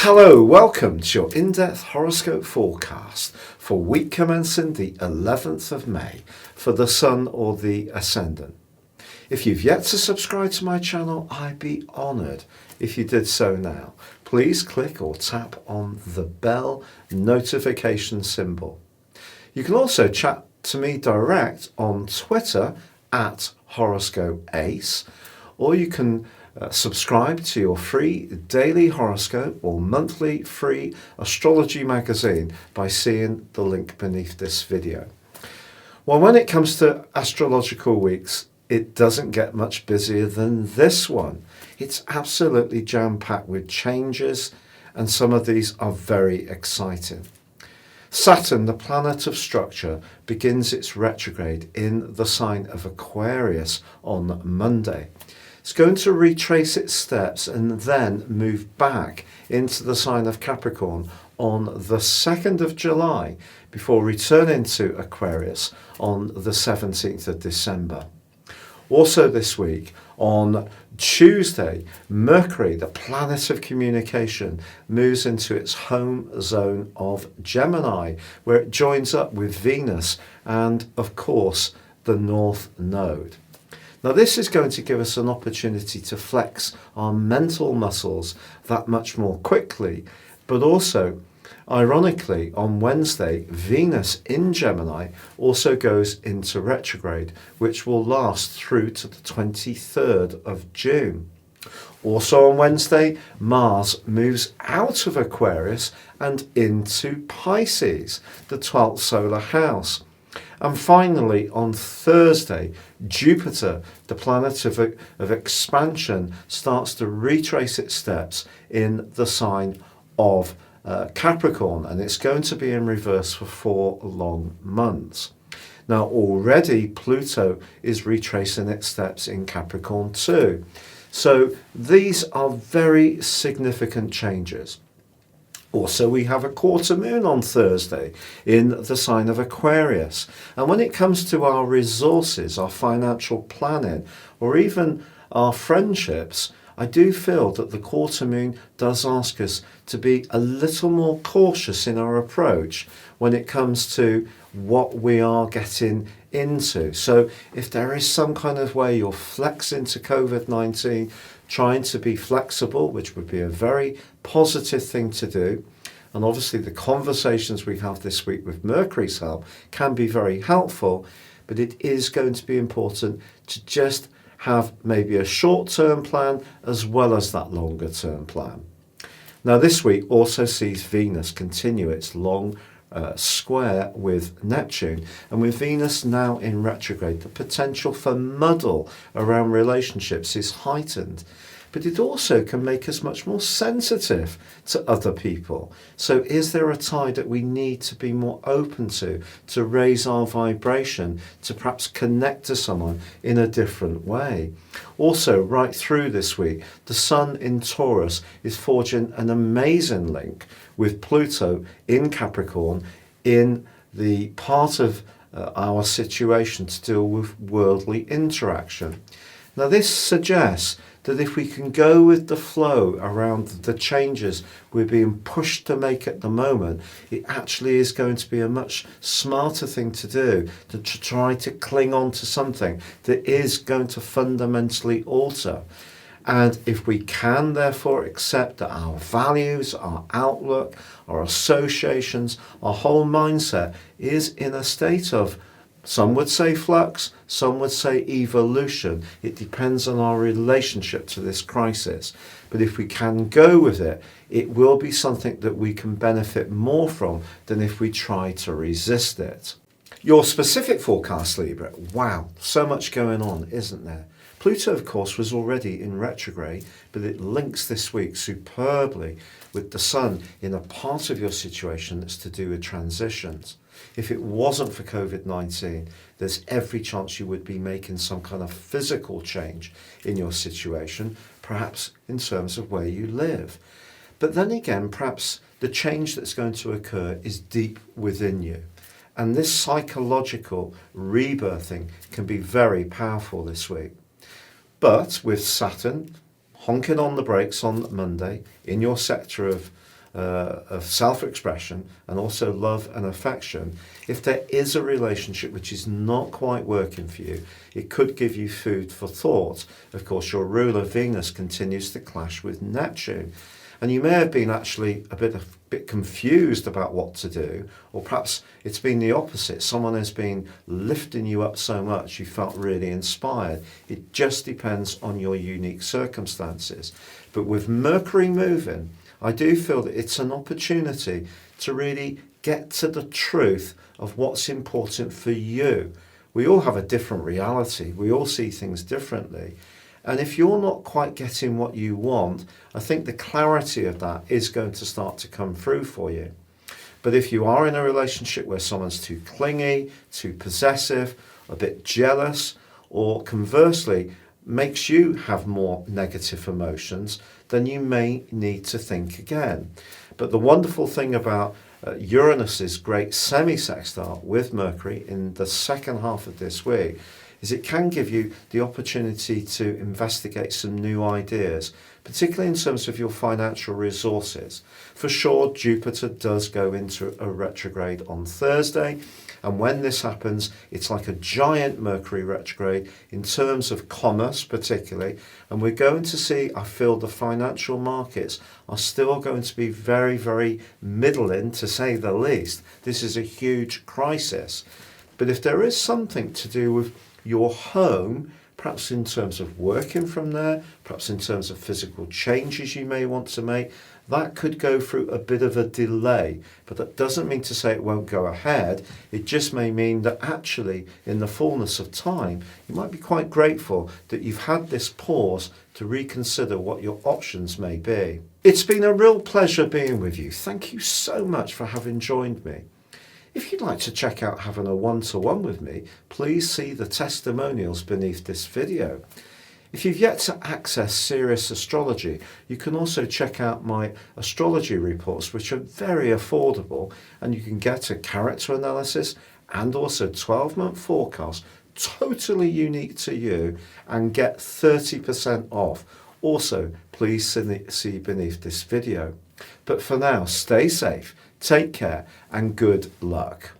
Hello, welcome to your in-depth horoscope forecast for week commencing the 11th of May for the Sun or the Ascendant. If you've yet to subscribe to my channel, I'd be honoured if you did so now. Please click or tap on the bell notification symbol. You can also chat to me direct on Twitter at HoroscopeAce, or you can subscribe to your free daily horoscope or monthly free astrology magazine by seeing the link beneath this video. Well, when it comes to astrological weeks, it doesn't get much busier than this one. It's absolutely jam-packed with changes, and some of these are very exciting. Saturn, the planet of structure, begins its retrograde in the sign of Aquarius on Monday. It's going to retrace its steps and then move back into the sign of Capricorn on the 2nd of July before returning to Aquarius on the 17th of December. Also this week, on Tuesday, Mercury, the planet of communication, moves into its home zone of Gemini, where it joins up with Venus and, of course, the North Node. Now, this is going to give us an opportunity to flex our mental muscles that much more quickly, but also, ironically, on Wednesday, Venus in Gemini also goes into retrograde, which will last through to the 23rd of June. Also on Wednesday, Mars moves out of Aquarius and into Pisces, the 12th solar house. And finally, on Thursday, Jupiter, the planet of expansion, starts to retrace its steps in the sign of Capricorn, and it's going to be in reverse for 4 long months. Now, already Pluto is retracing its steps in Capricorn too. So these are very significant changes. Also, we have a quarter moon on Thursday in the sign of Aquarius. And when it comes to our resources, our financial planning, or even our friendships, I do feel that the quarter moon does ask us to be a little more cautious in our approach when it comes to what we are getting into. So if there is some kind of way you're flexing to COVID-19, trying to be flexible, which would be a very positive thing to do. And obviously the conversations we have this week with Mercury's help can be very helpful, but it is going to be important to just have maybe a short-term plan as well as that longer-term plan. Now, this week also sees Venus continue its long square with Neptune, and with Venus now in retrograde, the potential for muddle around relationships is heightened. But it also can make us much more sensitive to other people. So is there a tide that we need to be more open to raise our vibration, to perhaps connect to someone in a different way? Also, right through this week, the Sun in Taurus is forging an amazing link with Pluto in Capricorn in the part of our situation to deal with worldly interaction. Now, this suggests that if we can go with the flow around the changes we're being pushed to make at the moment, it actually is going to be a much smarter thing to do than to try to cling on to something that is going to fundamentally alter. And if we can therefore accept that our values, our outlook, our associations, our whole mindset is in a state of, some would say flux, some would say evolution. It depends on our relationship to this crisis. But if we can go with it, it will be something that we can benefit more from than if we try to resist it. Your specific forecast, Libra. Wow, so much going on, isn't there? Pluto, of course, was already in retrograde, but it links this week superbly with the Sun in a part of your situation that's to do with transitions. If it wasn't for COVID-19, there's every chance you would be making some kind of physical change in your situation, perhaps in terms of where you live. But then again, perhaps the change that's going to occur is deep within you. And this psychological rebirthing can be very powerful this week. But with Saturn honking on the brakes on Monday in your sector of of self-expression and also love and affection, if there is a relationship which is not quite working for you, it could give you food for thought. Of course, your ruler Venus continues to clash with Neptune. And you may have been actually a bit confused about what to do, or perhaps it's been the opposite. Someone has been lifting you up so much you felt really inspired. It just depends on your unique circumstances. But with Mercury moving, I do feel that it's an opportunity to really get to the truth of what's important for you. We all have a different reality. We all see things differently. And if you're not quite getting what you want, I think the clarity of that is going to start to come through for you. But if you are in a relationship where someone's too clingy, too possessive, a bit jealous, or conversely makes you have more negative emotions, then you may need to think again. But the wonderful thing about Uranus's great semi-sextile with Mercury in the second half of this week is it can give you the opportunity to investigate some new ideas, particularly in terms of your financial resources. For sure, Jupiter does go into a retrograde on Thursday, and when this happens, it's like a giant Mercury retrograde in terms of commerce particularly, and we're going to see, I feel, the financial markets are still going to be very, very middling, to say the least. This is a huge crisis. But if there is something to do with your home, perhaps in terms of working from there, perhaps in terms of physical changes you may want to make, that could go through a bit of a delay. But that doesn't mean to say it won't go ahead. It just may mean that actually, in the fullness of time, you might be quite grateful that you've had this pause to reconsider what your options may be. It's been a real pleasure being with you. Thank you so much for having joined me. If you'd like to check out having a one-to-one with me, please see the testimonials beneath this video. If you've yet to access Serious Astrology, you can also check out my astrology reports, which are very affordable, and you can get a character analysis and also 12-month forecast, totally unique to you, and get 30% off. Also, please see beneath this video. But for now, stay safe, take care, and good luck.